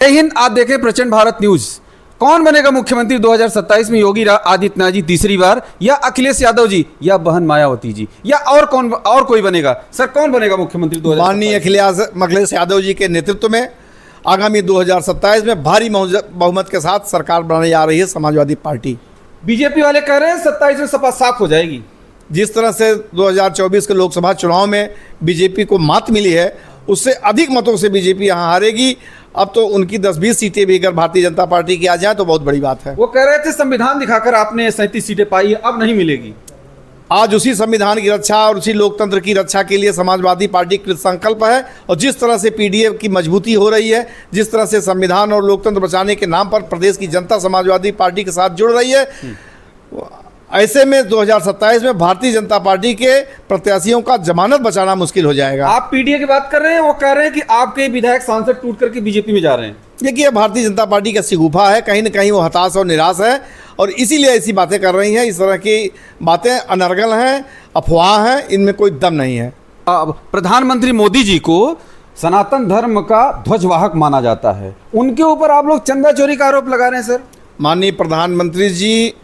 जय हिंद। आप देखें प्रचंड भारत न्यूज। कौन बनेगा मुख्यमंत्री 2027 में? योगी आदित्यनाथ जी तीसरी बार, या अखिलेश यादव जी, या बहन मायावती जी, या और कोई बनेगा? सर कौन बनेगा मुख्यमंत्री 2027? माननीय अखिलेश यादव जी के नेतृत्व में आगामी 2027 में भारी बहुमत के साथ सरकार बनाने जा रही है समाजवादी पार्टी। बीजेपी वाले कह रहे हैं 27 में सपा साफ हो जाएगी। जिस तरह से 2024 के लोकसभा चुनाव में बीजेपी को मात मिली है, उससे अधिक मतों से बीजेपी यहाँ हारेगी। अब तो उनकी 10-20 सीटें भी अगर भारतीय जनता पार्टी की आ जाए तो बहुत बड़ी बात है। वो कह रहे थे संविधान दिखाकर आपने 37 सीटें पाई, अब नहीं मिलेगी। आज उसी संविधान की रक्षा और उसी लोकतंत्र की रक्षा के लिए समाजवादी पार्टी कृत संकल्प है। और जिस तरह से पीडीए की मजबूती हो रही है, जिस तरह से संविधान और लोकतंत्र बचाने के नाम पर प्रदेश की जनता समाजवादी पार्टी के साथ जुड़ रही है, ऐसे में 2027 में भारतीय जनता पार्टी के प्रत्याशियों का जमानत बचाना मुश्किल हो जाएगा। आप पीडीए की बात कर रहे हैं, वो कह रहे हैं कि आपके विधायक सांसद टूट करके बीजेपी में जा रहे हैं। देखिए, भारतीय जनता पार्टी का शिगुफा है, कहीं ना कहीं वो हताश और निराश है और इसीलिए ऐसी बातें कर रही हैं। इस तरह की बातें अनर्गल हैं, अफवाह हैं, इनमें कोई दम नहीं है। प्रधानमंत्री मोदी जी को सनातन धर्म का ध्वजवाहक माना जाता है, उनके ऊपर आप लोग चंदा चोरी का आरोप लगा रहे हैं। सर, माननीय प्रधानमंत्री जी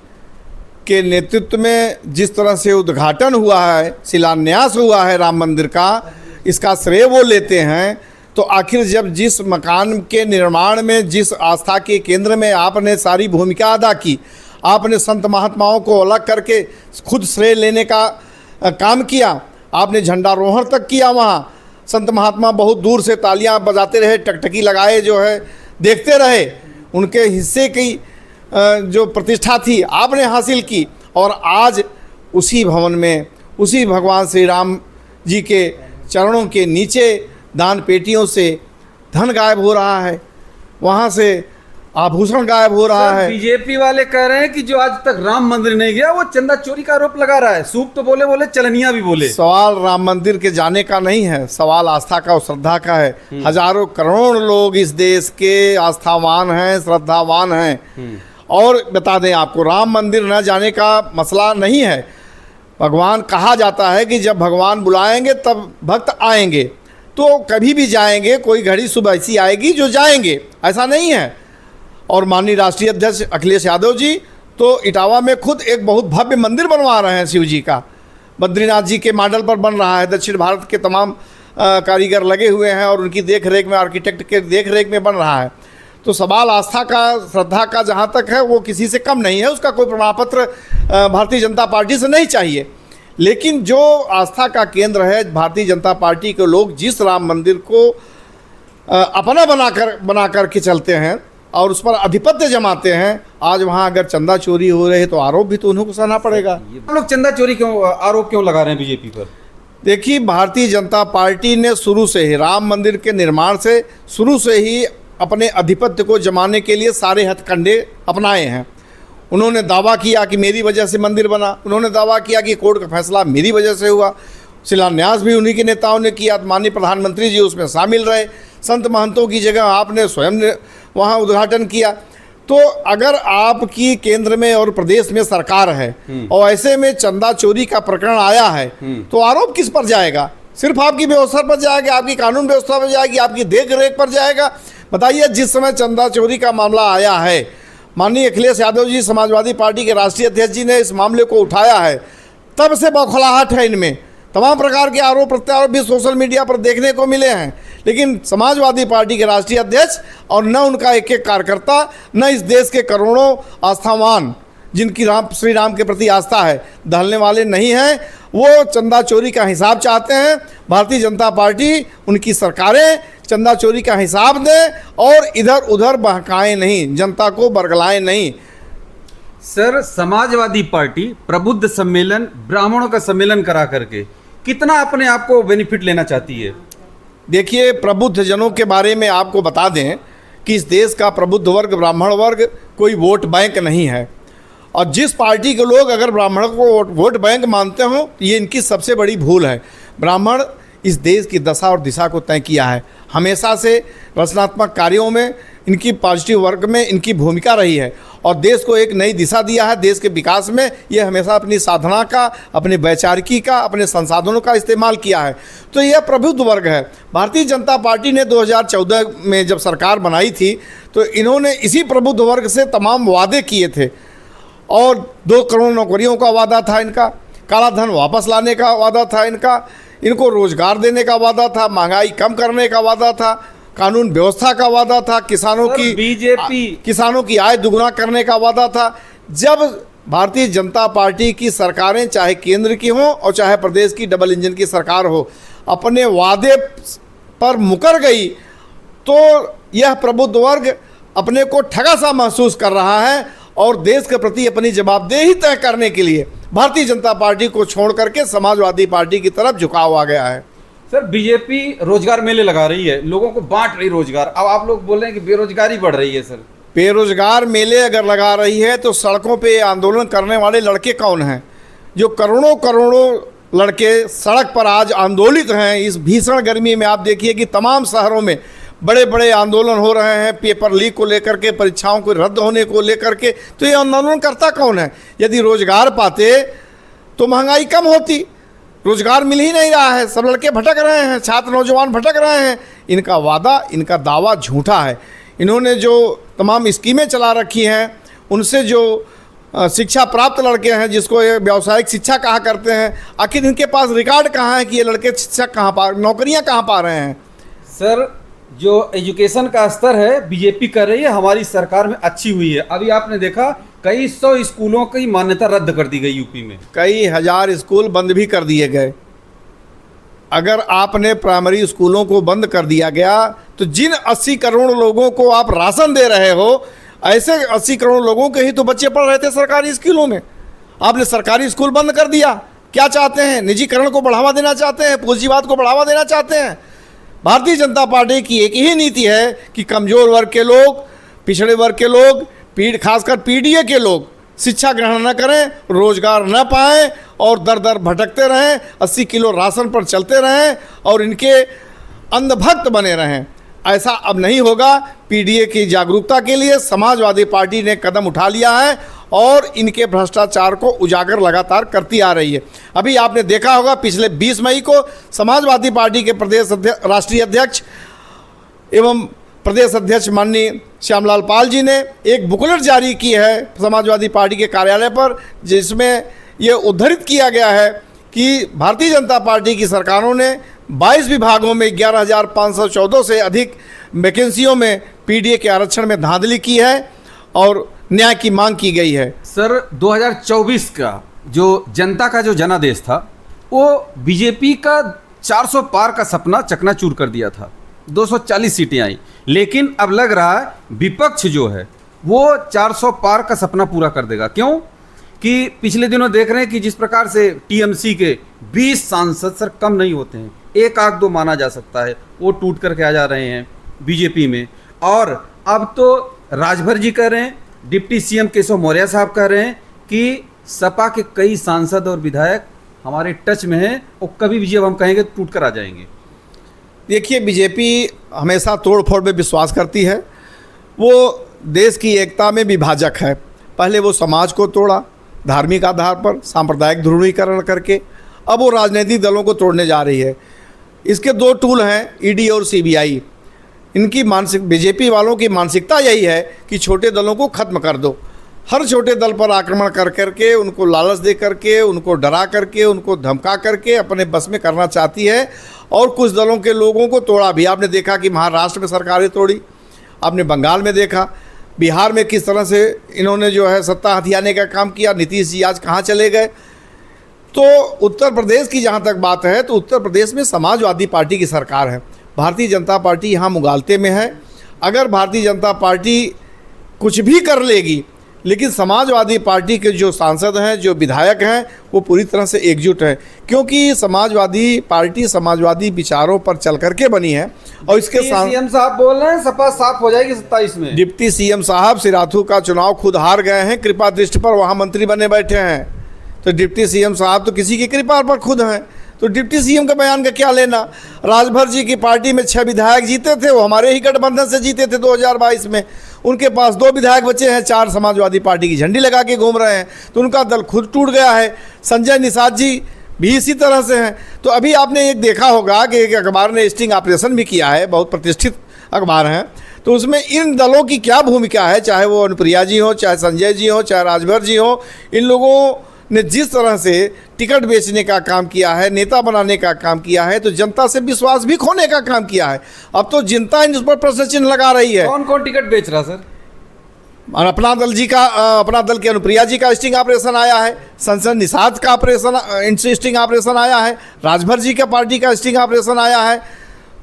के नेतृत्व में जिस तरह से उद्घाटन हुआ है, शिलान्यास हुआ है राम मंदिर का, इसका श्रेय वो लेते हैं। तो आखिर जब जिस मकान के निर्माण में, जिस आस्था के केंद्र में आपने सारी भूमिका अदा की, आपने संत महात्माओं को अलग करके खुद श्रेय लेने का काम किया, आपने झंडारोहण तक किया। वहाँ संत महात्मा बहुत दूर से तालियां बजाते रहे, टकटकी लगाए जो है देखते रहे। उनके हिस्से की जो प्रतिष्ठा थी आपने हासिल की, और आज उसी भवन में, उसी भगवान श्री राम जी के चरणों के नीचे दान पेटियों से धन गायब हो रहा है, वहाँ से आभूषण गायब हो रहा है। बीजेपी वाले कह रहे हैं कि जो आज तक राम मंदिर नहीं गया वो चंदा चोरी का आरोप लगा रहा है। सूप तो बोले चलनिया भी बोले। सवाल राम मंदिर के जाने का नहीं है, सवाल आस्था का और श्रद्धा का है। हजारों करोड़ लोग इस देश के आस्थावान हैं, श्रद्धावान हैं। और बता दें आपको, राम मंदिर न जाने का मसला नहीं है। भगवान कहा जाता है कि जब भगवान बुलाएंगे तब भक्त आएंगे, तो कभी भी जाएंगे। कोई घड़ी सुबह ऐसी आएगी जो जाएंगे, ऐसा नहीं है। और माननीय राष्ट्रीय अध्यक्ष अखिलेश यादव जी तो इटावा में खुद एक बहुत भव्य मंदिर बनवा रहे हैं शिव जी का। बद्रीनाथ जी के मॉडल पर बन रहा है। दक्षिण भारत के तमाम कारीगर लगे हुए हैं और उनकी देख रेख में, आर्किटेक्ट के देख रेख में बन रहा है। तो सवाल आस्था का, श्रद्धा का जहाँ तक है, वो किसी से कम नहीं है। उसका कोई प्रमाण पत्र भारतीय जनता पार्टी से नहीं चाहिए। लेकिन जो आस्था का केंद्र है भारतीय जनता पार्टी के लोग, जिस राम मंदिर को अपना बना करके चलते हैं और उस पर आधिपत्य जमाते हैं, आज वहाँ अगर चंदा चोरी हो रहे तो आरोप भी तो उन्हें को सहना पड़ेगा। हम लोग चंदा चोरी आरोप क्यों लगा रहे हैं बीजेपी पर? देखिए, भारतीय जनता पार्टी ने शुरू से ही राम मंदिर के निर्माण से शुरू से ही अपने आधिपत्य को जमाने के लिए सारे हथकंडे अपनाए हैं। उन्होंने दावा किया कि मेरी वजह से मंदिर बना, उन्होंने दावा किया कि कोर्ट का फैसला मेरी वजह से हुआ। शिलान्यास भी उन्हीं के नेताओं ने किया, माननीय प्रधानमंत्री जी उसमें शामिल रहे। संत महंतों की जगह आपने स्वयं वहाँ उद्घाटन किया। तो अगर आपकी केंद्र में और प्रदेश में सरकार है और ऐसे में चंदा चोरी का प्रकरण आया है, तो आरोप किस पर जाएगा? सिर्फ आपकी व्यवस्था पर जाएगा, आपकी कानून व्यवस्था पर जाएगी, आपकी देख रेख पर जाएगा? बताइए, जिस समय चंदा चोरी का मामला आया है, माननीय अखिलेश यादव जी समाजवादी पार्टी के राष्ट्रीय अध्यक्ष जी ने इस मामले को उठाया है, तब से बौखलाहट है इनमें। तमाम प्रकार के आरोप प्रत्यारोप भी सोशल मीडिया पर देखने को मिले हैं, लेकिन समाजवादी पार्टी के राष्ट्रीय अध्यक्ष और न उनका एक एक कार्यकर्ता, न इस देश के करोड़ों आस्थावान जिनकी श्री राम के प्रति आस्था है, दहलने वाले नहीं हैं। वो चंदा चोरी का हिसाब चाहते हैं। भारतीय जनता पार्टी, उनकी सरकारें चंदा चोरी का हिसाब दें और इधर उधर बहकाएं नहीं, जनता को बरगलाएं नहीं। सर, समाजवादी पार्टी प्रबुद्ध सम्मेलन, ब्राह्मणों का सम्मेलन करा करके कितना अपने आप को बेनिफिट लेना चाहती है? देखिए, प्रबुद्ध जनों के बारे में आपको बता दें कि इस देश का प्रबुद्ध वर्ग, ब्राह्मण वर्ग कोई वोट बैंक नहीं है। और जिस पार्टी के लोग अगर ब्राह्मणों को वोट बैंक मानते हो, तो ये इनकी सबसे बड़ी भूल है। ब्राह्मण इस देश की दशा और दिशा को तय किया है। हमेशा से रचनात्मक कार्यों में, इनकी पॉजिटिव वर्क में इनकी भूमिका रही है और देश को एक नई दिशा दिया है। देश के विकास में ये हमेशा अपनी साधना का, अपनी वैचारिकी का, अपने संसाधनों का इस्तेमाल किया है। तो यह प्रबुद्ध वर्ग है। भारतीय जनता पार्टी ने 2014 में जब सरकार बनाई थी तो इन्होंने इसी प्रबुद्ध वर्ग से तमाम वादे किए थे और 2 करोड़ नौकरियों का वादा था इनका, काला धन वापस लाने का वादा था इनका, इनको रोजगार देने का वादा था, महंगाई कम करने का वादा था, कानून व्यवस्था का वादा था, किसानों की आय दुगुना करने का वादा था। जब भारतीय जनता पार्टी की सरकारें चाहे केंद्र की हों और चाहे प्रदेश की डबल इंजन की सरकार हो, अपने वादे पर मुकर गई तो यह प्रबुद्ध वर्ग अपने को ठगा सा महसूस कर रहा है और देश के प्रति अपनी जवाबदेही तय करने के लिए भारतीय जनता पार्टी को छोड़ करके समाजवादी पार्टी की तरफ झुकाव आ गया है। सर, बीजेपी रोजगार मेले लगा रही है, लोगों को बांट रही रोजगार। अब आप लोग बोल रहे हैं कि बेरोजगारी बढ़ रही है। सर, बेरोजगार मेले अगर लगा रही है तो सड़कों पे आंदोलन करने वाले लड़के कौन हैं? जो करोड़ों करोड़ों लड़के सड़क पर आज आंदोलित हैं इस भीषण गर्मी में। आप देखिए कि तमाम शहरों में बड़े बड़े आंदोलन हो रहे हैं पेपर लीक को लेकर के, परीक्षाओं को रद्द होने को लेकर के। तो ये आंदोलन करता कौन है? यदि रोजगार पाते तो महंगाई कम होती। रोजगार मिल ही नहीं रहा है, सब लड़के भटक रहे हैं, छात्र नौजवान भटक रहे हैं। इनका वादा, इनका दावा झूठा है। इन्होंने जो तमाम स्कीमें चला रखी हैं उनसे जो शिक्षा प्राप्त लड़के हैं, जिसको ये व्यावसायिक शिक्षा कहा करते हैं, आखिर इनके पास रिकॉर्ड कहाँ है कि ये लड़के शिक्षा कहाँ पा, नौकरियाँ कहाँ पा रहे हैं? सर, जो एजुकेशन का स्तर है बीजेपी कर रही है, हमारी सरकार में अच्छी हुई है। अभी आपने देखा कई 100 स्कूलों की मान्यता रद्द कर दी गई यूपी में, कई हजार स्कूल बंद भी कर दिए गए। अगर आपने प्राइमरी स्कूलों को बंद कर दिया गया तो जिन 80 करोड़ लोगों को आप राशन दे रहे हो, ऐसे 80 करोड़ लोगों के ही तो बच्चे पढ़ रहे थे सरकारी स्कूलों में। आपने सरकारी स्कूल बंद कर दिया। क्या चाहते हैं? निजीकरण को बढ़ावा देना चाहते हैं, पूंजीवाद को बढ़ावा देना चाहते हैं। भारतीय जनता पार्टी की एक ही नीति है कि कमजोर वर्ग के लोग, पिछड़े वर्ग के लोग, खासकर पीडीए के लोग शिक्षा ग्रहण न करें, रोजगार न पाएं और दर दर भटकते रहें, 80 किलो राशन पर चलते रहें और इनके अंधभक्त बने रहें। ऐसा अब नहीं होगा। पीडीए की जागरूकता के लिए समाजवादी पार्टी ने कदम उठा लिया है और इनके भ्रष्टाचार को उजागर लगातार करती आ रही है। अभी आपने देखा होगा पिछले 20 मई को समाजवादी पार्टी के राष्ट्रीय अध्यक्ष एवं प्रदेश अध्यक्ष माननीय श्यामलाल पाल जी ने एक बुकलेट जारी की है समाजवादी पार्टी के कार्यालय पर, जिसमें ये उद्धृत किया गया है कि भारतीय जनता पार्टी की सरकारों ने 22 विभागों में 11,514 से अधिक वैकेंसियों में पीडीए के आरक्षण में धांधली की है और न्याय की मांग की गई है। सर, 2024 का जो जनता का जो जनादेश था वो बीजेपी का 400 पार का सपना चकनाचूर कर दिया था, 240 सीटें आई। लेकिन अब लग रहा है विपक्ष जो है वो 400 पार का सपना पूरा कर देगा। क्यों? कि पिछले दिनों देख रहे हैं कि जिस प्रकार से टीएमसी के 20 सांसद सर कम नहीं होते हैं, 1 आध 2 माना जा सकता है, वो टूट करके आ जा रहे हैं बीजेपी में। और अब तो राजभर जी कह रहे हैं, डिप्टी सीएम केशव मौर्य साहब कह रहे हैं कि सपा के कई सांसद और विधायक हमारे टच में हैं और कभी भी जब हम कहेंगे तो टूट कर आ जाएंगे। देखिए, बीजेपी हमेशा तोड़ फोड़ में विश्वास करती है। वो देश की एकता में विभाजक है। पहले वो समाज को तोड़ा धार्मिक आधार पर, सांप्रदायिक ध्रुवीकरण करके। अब वो राजनीतिक दलों को तोड़ने जा रही है। इसके 2 टूल हैं, ईडी और सीबीआई। इनकी बीजेपी वालों की मानसिकता यही है कि छोटे दलों को ख़त्म कर दो। हर छोटे दल पर आक्रमण कर करके, उनको लालच दे करके, उनको डरा करके, उनको धमका करके अपने बस में करना चाहती है। और कुछ दलों के लोगों को तोड़ा भी। आपने देखा कि महाराष्ट्र में सरकारें तोड़ी, आपने बंगाल में देखा, बिहार में किस तरह से इन्होंने जो है सत्ता हथियाने का काम किया। नीतीश जी आज कहाँ चले गए? तो उत्तर प्रदेश की जहाँ तक बात है तो उत्तर प्रदेश में समाजवादी पार्टी की सरकार है। भारतीय जनता पार्टी यहाँ मुगालते में है। अगर भारतीय जनता पार्टी कुछ भी कर लेगी, लेकिन समाजवादी पार्टी के जो सांसद हैं, जो विधायक हैं, वो पूरी तरह से एकजुट हैं, क्योंकि समाजवादी पार्टी समाजवादी विचारों पर चल करके बनी है। और इसके साथ सीएम साहब बोल रहे हैं सपा साफ हो जाएगी 27 में। डिप्टी सीएम साहब सिराथू का चुनाव खुद हार गए हैं, कृपा दृष्टि पर वहाँ मंत्री बने बैठे हैं। तो डिप्टी सीएम साहब तो किसी की कृपा पर खुद हैं। तो डिप्टी सीएम का बयान का क्या लेना। राजभर जी की पार्टी में 6 विधायक जीते थे, वो हमारे ही गठबंधन से जीते थे 2022 में। उनके पास 2 विधायक बचे हैं, 4 समाजवादी पार्टी की झंडी लगा के घूम रहे हैं, तो उनका दल खुद टूट गया है। संजय निषाद जी भी इसी तरह से हैं। तो अभी आपने एक देखा होगा कि एक अखबार ने स्टिंग ऑपरेशन भी किया है, बहुत प्रतिष्ठित अखबार हैं, तो उसमें इन दलों की क्या भूमिका है, चाहे वो अनुप्रिया जी हो, चाहे संजय जी हो, चाहे राजभर जी हो, इन लोगों ने जिस तरह से टिकट बेचने का काम किया है, नेता बनाने का काम किया है, तो जनता से विश्वास भी खोने का काम किया है। अब तो जनता इन पर प्रश्न चिन्ह लगा रही है। कौन कौन टिकट बेच रहा सर? और अपना दल के अनुप्रिया जी का स्टिंग ऑपरेशन आया है, संजय निषाद का स्टिंग ऑपरेशन आया है, राजभर जी का पार्टी का स्टिंग ऑपरेशन आया है।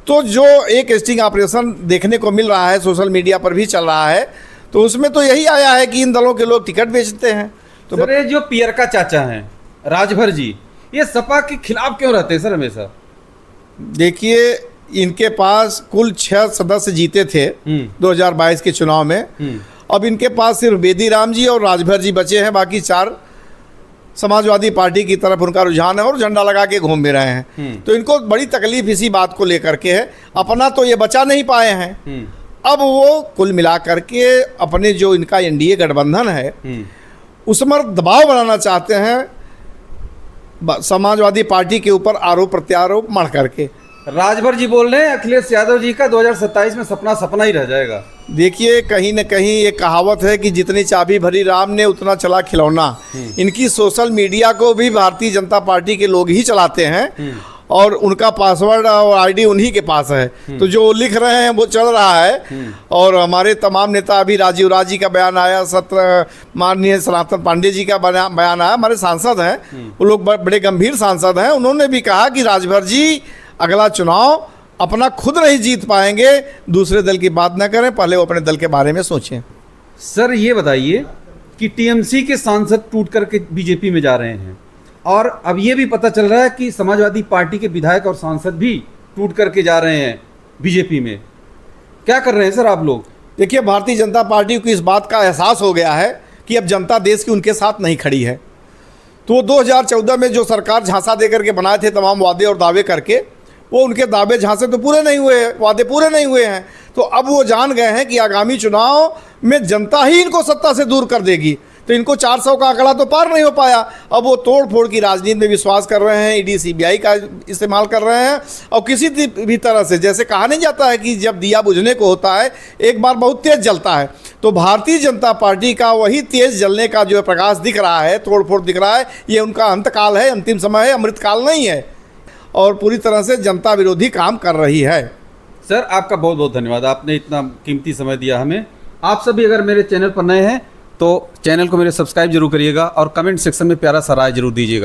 तो जो एक स्टिंग ऑपरेशन देखने को मिल रहा है, सोशल मीडिया पर भी चल रहा है, तो उसमें तो यही आया है कि इन दलों के लोग टिकट बेचते हैं। तो सर ये जो पियर का चाचा हैं राजभर जी, ये सपा के खिलाफ क्यों रहते हैं सर हमेशा? देखिए, इनके पास कुल 6 सदस्य जीते थे 2022 के चुनाव में। अब इनके पास सिर्फ बेदीराम जी और राजभर जी बचे हैं, बाकी 4 समाजवादी पार्टी की तरफ उनका रुझान है और झंडा लगा के घूम भी रहे हैं। तो इनको बड़ी तकलीफ इसी बात को लेकर के है, अपना तो ये बचा नहीं पाए हैं। अब वो कुल मिला करके अपने जो इनका एनडीए गठबंधन है उस पर दबाव बनाना चाहते हैं, समाजवादी पार्टी के ऊपर आरोप प्रत्यारोप मढ़ करके। राजभर जी बोल रहे हैं अखिलेश यादव जी का 2027 में सपना सपना ही रह जाएगा। देखिए, कहीं न कहीं ये कहावत है कि जितनी चाबी भरी राम ने उतना चला खिलौना। इनकी सोशल मीडिया को भी भारतीय जनता पार्टी के लोग ही चलाते हैं और उनका पासवर्ड और आईडी उन्हीं के पास है। तो जो लिख रहे हैं वो चल रहा है। और हमारे तमाम नेता, अभी राजीव राज जी का बयान आया, माननीय सनातन पांडे जी का बयान आया, हमारे सांसद हैं, वो लोग बड़े गंभीर सांसद हैं। उन्होंने भी कहा कि राजभर जी अगला चुनाव अपना खुद नहीं जीत पाएंगे, दूसरे दल की बात ना करें, पहले वो अपने दल के बारे में सोचें। सर ये बताइए कि टीएमसी के सांसद टूट करके बीजेपी में जा रहे हैं और अब ये भी पता चल रहा है कि समाजवादी पार्टी के विधायक और सांसद भी टूट करके जा रहे हैं बीजेपी में। क्या कर रहे हैं सर आप लोग? देखिए, भारतीय जनता पार्टी को इस बात का एहसास हो गया है कि अब जनता देश की उनके साथ नहीं खड़ी है। तो 2014 में जो सरकार झांसा दे करके बनाए थे तमाम वादे और दावे करके, वो उनके दावे झांसे तो पूरे नहीं हुए, वादे पूरे नहीं हुए हैं। तो अब वो जान गए हैं कि आगामी चुनाव में जनता ही इनको सत्ता से दूर कर देगी। तो इनको 400 का आंकड़ा तो पार नहीं हो पाया। अब वो तोड़ फोड़ की राजनीति में विश्वास कर रहे हैं, ईडी सीबीआई का इस्तेमाल कर रहे हैं। और किसी भी तरह से, जैसे कहा नहीं जाता है कि जब दिया बुझने को होता है एक बार बहुत तेज जलता है, तो भारतीय जनता पार्टी का वही तेज जलने का जो प्रकाश दिख रहा है, तोड़ फोड़ दिख रहा है, ये उनका अंतकाल है, अंतिम समय है, अमृतकाल नहीं है, और पूरी तरह से जनता विरोधी काम कर रही है। सर आपका बहुत बहुत धन्यवाद, आपने इतना कीमती समय दिया हमें। आप सभी अगर मेरे चैनल पर नए हैं तो चैनल को मेरे सब्सक्राइब जरूर करिएगा और कमेंट सेक्शन में प्यारा सा राय जरूर दीजिएगा।